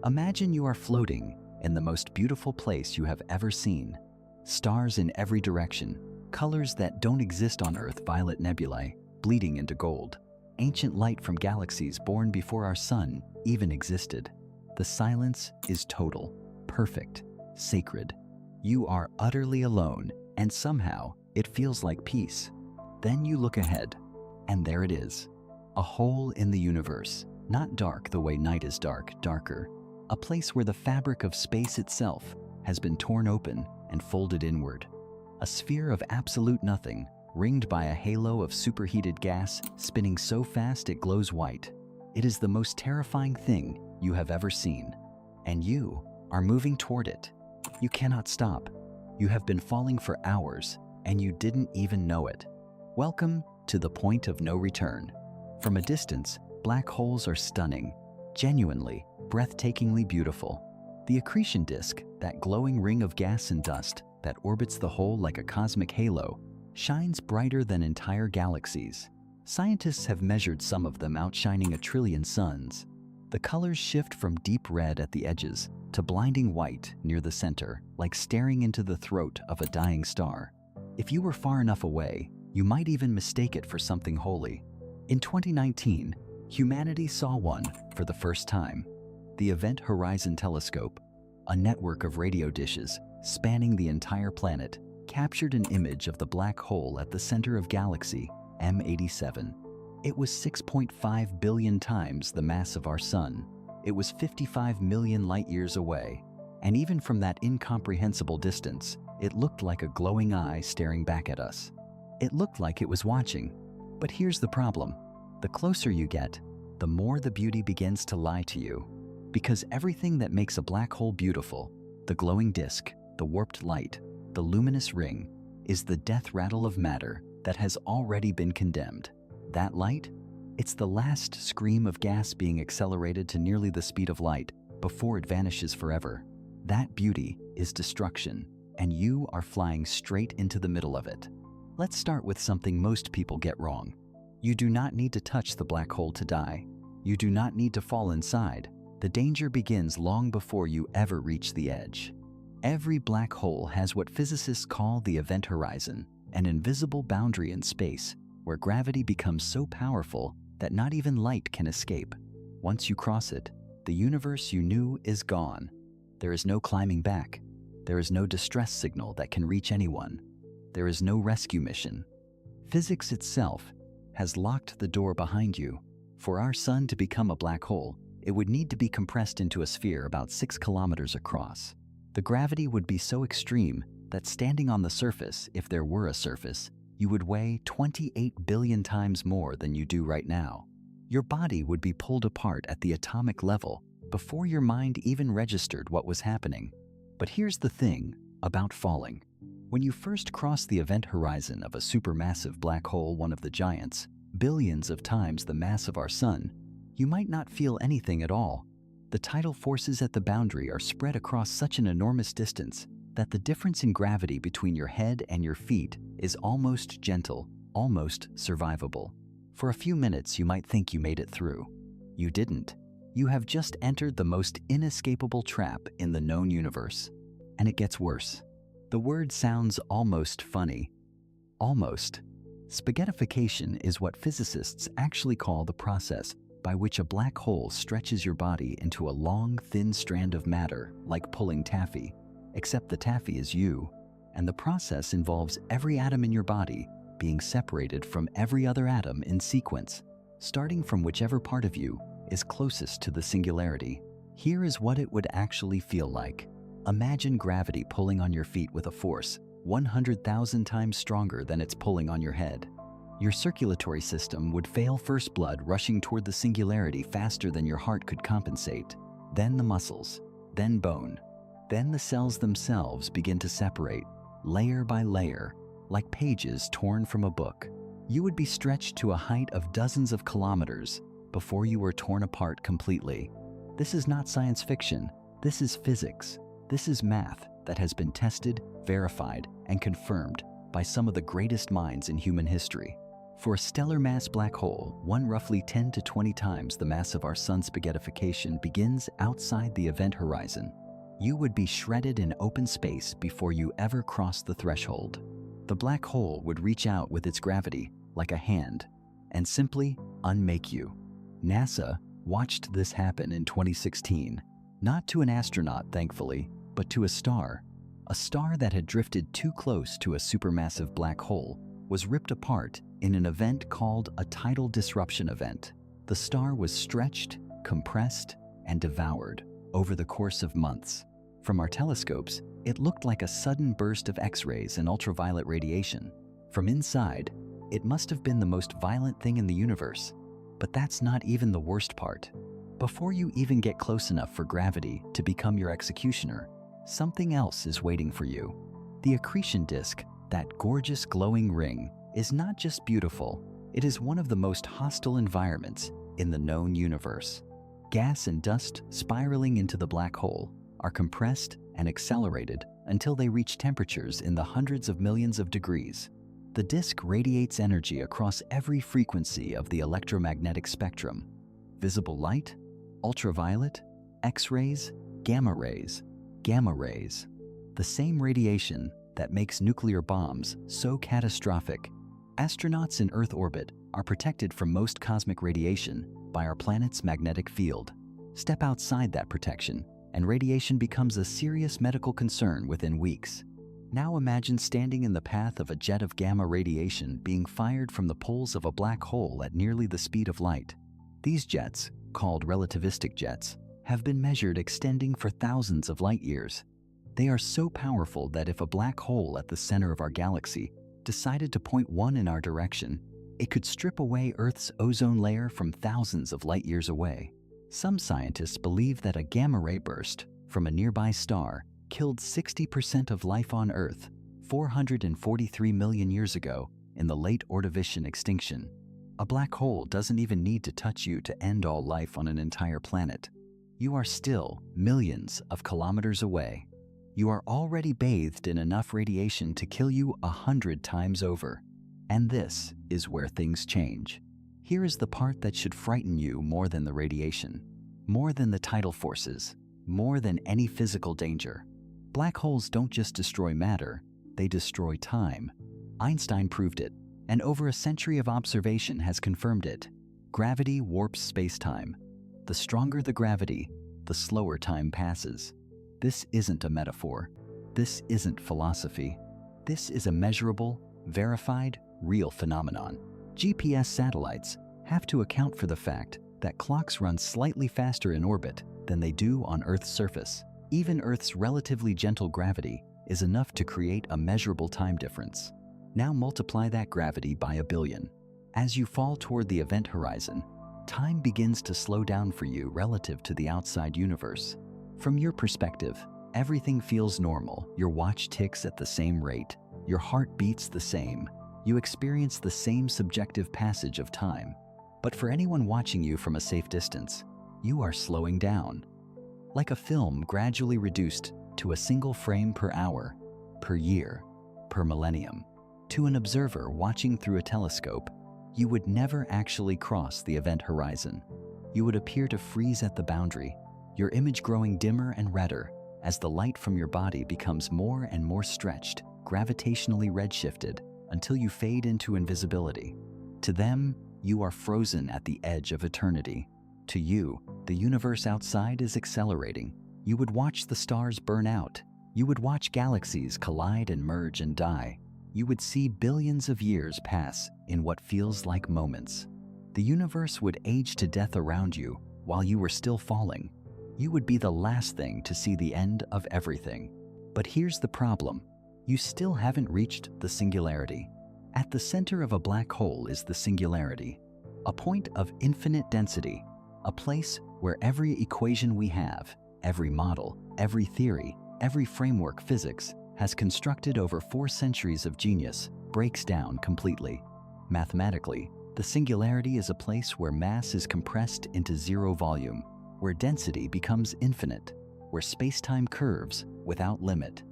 Imagine you are floating in the most beautiful place you have ever seen. Stars in every direction, colors that don't exist on Earth, violet nebulae bleeding into gold, ancient light from galaxies born before our sun even existed. The silence is total, perfect, sacred. You are utterly alone, and somehow it feels like peace. Then you look ahead, and there it is. A hole in the universe, not dark the way night is dark, darker. A place where the fabric of space itself has been torn open and folded inward. A sphere of absolute nothing, ringed by a halo of superheated gas spinning so fast it glows white. It is the most terrifying thing you have ever seen. And you are moving toward it. You cannot stop. You have been falling for hours, and you didn't even know it. Welcome to the point of no return. From a distance, black holes are stunning, genuinely, breathtakingly beautiful. The accretion disk, that glowing ring of gas and dust that orbits the hole like a cosmic halo, shines brighter than entire galaxies. Scientists have measured some of them outshining 1 trillion suns. The colors shift from deep red at the edges to blinding white near the center, like staring into the throat of a dying star. If you were far enough away, you might even mistake it for something holy. In 2019, humanity saw one for the first time. The Event Horizon Telescope, a network of radio dishes spanning the entire planet, captured an image of the black hole at the center of galaxy M87. It was 6.5 billion times the mass of our sun. It was 55 million light-years away, and even from that incomprehensible distance, it looked like a glowing eye staring back at us. It looked like it was watching. But here's the problem. The closer you get, the more the beauty begins to lie to you. Because everything that makes a black hole beautiful, the glowing disk, the warped light, the luminous ring, is the death rattle of matter that has already been condemned. That light? It's the last scream of gas being accelerated to nearly the speed of light before it vanishes forever. That beauty is destruction, and you are flying straight into the middle of it. Let's start with something most people get wrong. You do not need to touch the black hole to die. You do not need to fall inside. The danger begins long before you ever reach the edge. Every black hole has what physicists call the event horizon, an invisible boundary in space where gravity becomes so powerful that not even light can escape. Once you cross it, the universe you knew is gone. There is no climbing back. There is no distress signal that can reach anyone. There is no rescue mission. Physics itself has locked the door behind you. For our sun to become a black hole, it would need to be compressed into a sphere about 6 kilometers across. The gravity would be so extreme that standing on the surface, if there were a surface, you would weigh 28 billion times more than you do right now. Your body would be pulled apart at the atomic level before your mind even registered what was happening. But here's the thing about falling. When you first cross the event horizon of a supermassive black hole, one of the giants, billions of times the mass of our sun, you might not feel anything at all. The tidal forces at the boundary are spread across such an enormous distance that the difference in gravity between your head and your feet is almost gentle, almost survivable. For a few minutes, you might think you made it through. You didn't. You have just entered the most inescapable trap in the known universe. And it gets worse. The word sounds almost funny. Almost. Spaghettification is what physicists actually call the process by which a black hole stretches your body into a long, thin strand of matter, like pulling taffy. Except the taffy is you, and the process involves every atom in your body being separated from every other atom in sequence, starting from whichever part of you is closest to the singularity. Here is what it would actually feel like. Imagine gravity pulling on your feet with a force 100,000 times stronger than it's pulling on your head. Your circulatory system would fail, first blood rushing toward the singularity faster than your heart could compensate. Then the muscles, then bone. Then the cells themselves begin to separate, layer by layer, like pages torn from a book. You would be stretched to a height of dozens of kilometers before you were torn apart completely. This is not science fiction. This is physics. This is math that has been tested, verified, and confirmed by some of the greatest minds in human history. For a stellar mass black hole, one roughly 10 to 20 times the mass of our sun's spaghettification begins outside the event horizon. You would be shredded in open space before you ever cross the threshold. The black hole would reach out with its gravity, like a hand, and simply unmake you. NASA watched this happen in 2016, not to an astronaut, thankfully, but to a star. A star that had drifted too close to a supermassive black hole was ripped apart in an event called a tidal disruption event. The star was stretched, compressed, and devoured over the course of months. From our telescopes, it looked like a sudden burst of X-rays and ultraviolet radiation. From inside, it must have been the most violent thing in the universe. But that's not even the worst part. Before you even get close enough for gravity to become your executioner, something else is waiting for you. The accretion disk, that gorgeous glowing ring, is not just beautiful, it is one of the most hostile environments in the known universe. Gas and dust spiraling into the black hole are compressed and accelerated until they reach temperatures in the hundreds of millions of degrees. The disk radiates energy across every frequency of the electromagnetic spectrum: visible light, ultraviolet, X-rays, gamma rays. Gamma rays, the same radiation that makes nuclear bombs so catastrophic. Astronauts in Earth orbit are protected from most cosmic radiation by our planet's magnetic field. Step outside that protection, and radiation becomes a serious medical concern within weeks. Now imagine standing in the path of a jet of gamma radiation being fired from the poles of a black hole at nearly the speed of light. These jets, called relativistic jets, have been measured extending for thousands of light years. They are so powerful that if a black hole at the center of our galaxy decided to point one in our direction, it could strip away Earth's ozone layer from thousands of light years away. Some scientists believe that a gamma ray burst from a nearby star killed 60% of life on Earth 443 million years ago in the late Ordovician extinction. A black hole doesn't even need to touch you to end all life on an entire planet. You are still millions of kilometers away. You are already bathed in enough radiation to kill you 100 times over. And this is where things change. Here is the part that should frighten you more than the radiation, more than the tidal forces, more than any physical danger. Black holes don't just destroy matter, they destroy time. Einstein proved it, and over a century of observation has confirmed it. Gravity warps space-time. The stronger the gravity, the slower time passes. This isn't a metaphor. This isn't philosophy. This is a measurable, verified, real phenomenon. GPS satellites have to account for the fact that clocks run slightly faster in orbit than they do on Earth's surface. Even Earth's relatively gentle gravity is enough to create a measurable time difference. Now multiply that gravity by 1 billion. As you fall toward the event horizon, time begins to slow down for you relative to the outside universe. From your perspective, everything feels normal. Your watch ticks at the same rate. Your heart beats the same. You experience the same subjective passage of time. But for anyone watching you from a safe distance, you are slowing down. Like a film gradually reduced to a single frame per hour, per year, per millennium. To an observer watching through a telescope, you would never actually cross the event horizon. You would appear to freeze at the boundary, your image growing dimmer and redder as the light from your body becomes more and more stretched, gravitationally redshifted, until you fade into invisibility. To them, you are frozen at the edge of eternity. To you, the universe outside is accelerating. You would watch the stars burn out. You would watch galaxies collide and merge and die. You would see billions of years pass in what feels like moments. The universe would age to death around you while you were still falling. You would be the last thing to see the end of everything. But here's the problem. You still haven't reached the singularity. At the center of a black hole is the singularity, a point of infinite density, a place where every equation we have, every model, every theory, every framework physics has constructed over 4 centuries of genius breaks down completely. Mathematically, the singularity is a place where mass is compressed into zero volume, where density becomes infinite, where space-time curves without limit.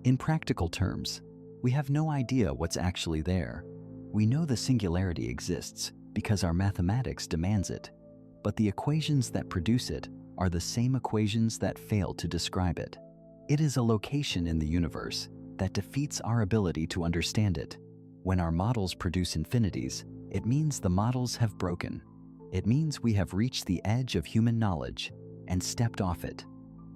In practical terms, we have no idea what's actually there. We know the singularity exists because our mathematics demands it, but the equations that produce it are the same equations that fail to describe it. It is a location in the universe that defeats our ability to understand it. When our models produce infinities, it means the models have broken. It means we have reached the edge of human knowledge and stepped off it.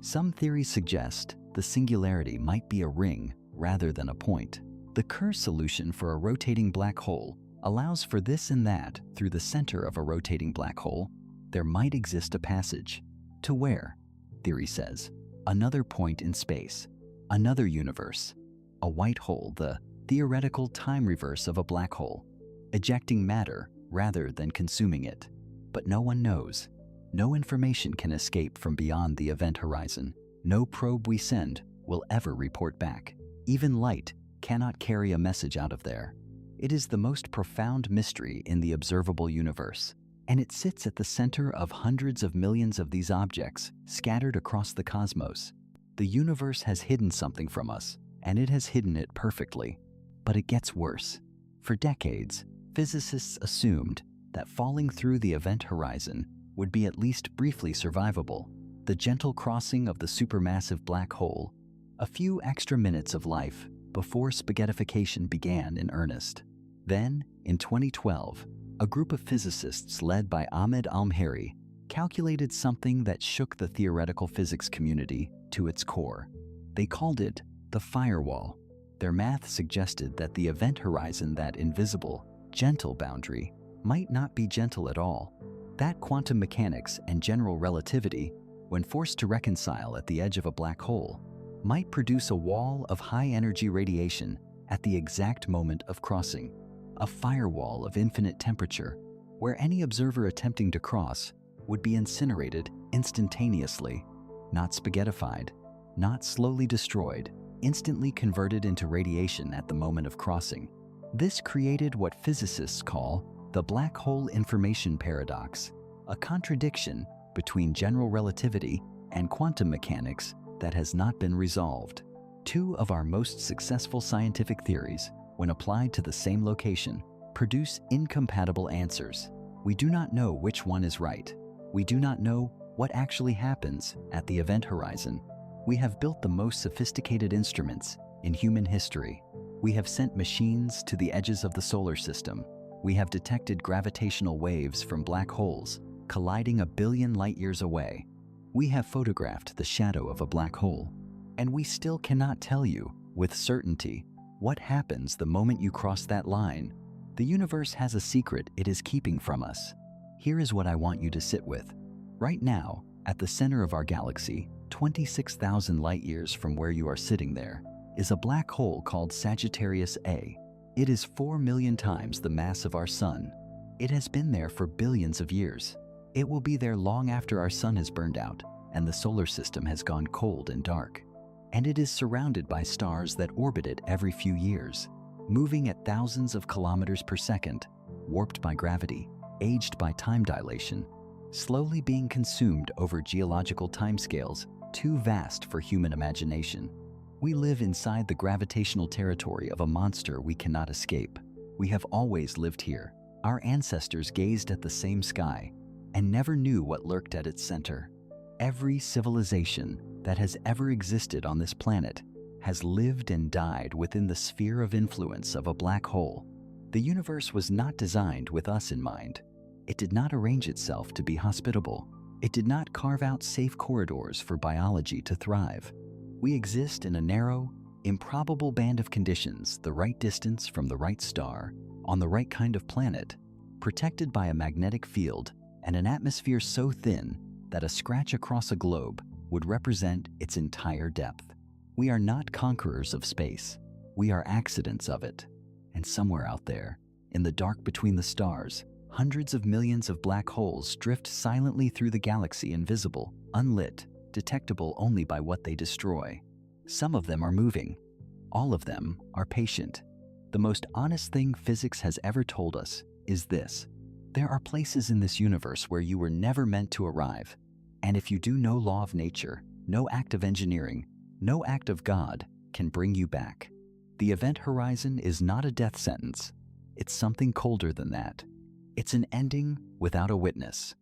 Some theories suggest the singularity might be a ring rather than a point. The Kerr solution for a rotating black hole allows for this and that. Through the center of a rotating black hole, there might exist a passage. To where? Theory says. Another point in space. Another universe. A white hole, the theoretical time reverse of a black hole, ejecting matter rather than consuming it. But no one knows. No information can escape from beyond the event horizon. No probe we send will ever report back. Even light cannot carry a message out of there. It is the most profound mystery in the observable universe, and it sits at the center of hundreds of millions of these objects scattered across the cosmos. The universe has hidden something from us, and it has hidden it perfectly. But it gets worse. For decades, physicists assumed that falling through the event horizon would be at least briefly survivable. The gentle crossing of the supermassive black hole, a few extra minutes of life before spaghettification began in earnest. Then, in 2012, a group of physicists led by Ahmed Almheri calculated something that shook the theoretical physics community to its core. They called it the firewall. Their math suggested that the event horizon, that invisible, gentle boundary, might not be gentle at all. That quantum mechanics and general relativity, when forced to reconcile at the edge of a black hole, might produce a wall of high-energy radiation at the exact moment of crossing, a firewall of infinite temperature, where any observer attempting to cross would be incinerated instantaneously, not spaghettified, not slowly destroyed, instantly converted into radiation at the moment of crossing. This created what physicists call the black hole information paradox, a contradiction between general relativity and quantum mechanics that has not been resolved. Two of our most successful scientific theories, when applied to the same location, produce incompatible answers. We do not know which one is right. We do not know what actually happens at the event horizon. We have built the most sophisticated instruments in human history. We have sent machines to the edges of the solar system. We have detected gravitational waves from black holes colliding 1 billion light-years away. We have photographed the shadow of a black hole. And we still cannot tell you, with certainty, what happens the moment you cross that line. The universe has a secret it is keeping from us. Here is what I want you to sit with. Right now, at the center of our galaxy, 26,000 light-years from where you are sitting there, is a black hole called Sagittarius A. It is 4 million times the mass of our sun. It has been there for billions of years. It will be there long after our sun has burned out and the solar system has gone cold and dark. And it is surrounded by stars that orbit it every few years, moving at thousands of kilometers per second, warped by gravity, aged by time dilation, slowly being consumed over geological timescales too vast for human imagination. We live inside the gravitational territory of a monster we cannot escape. We have always lived here. Our ancestors gazed at the same sky and never knew what lurked at its center. Every civilization that has ever existed on this planet has lived and died within the sphere of influence of a black hole. The universe was not designed with us in mind. It did not arrange itself to be hospitable. It did not carve out safe corridors for biology to thrive. We exist in a narrow, improbable band of conditions, the right distance from the right star, on the right kind of planet, protected by a magnetic field and an atmosphere so thin that a scratch across a globe would represent its entire depth. We are not conquerors of space. We are accidents of it. And somewhere out there, in the dark between the stars, hundreds of millions of black holes drift silently through the galaxy, invisible, unlit, detectable only by what they destroy. Some of them are moving. All of them are patient. The most honest thing physics has ever told us is this: there are places in this universe where you were never meant to arrive. And if you do, no law of nature, no act of engineering, no act of God can bring you back. The event horizon is not a death sentence. it's something colder than that. It's an ending without a witness.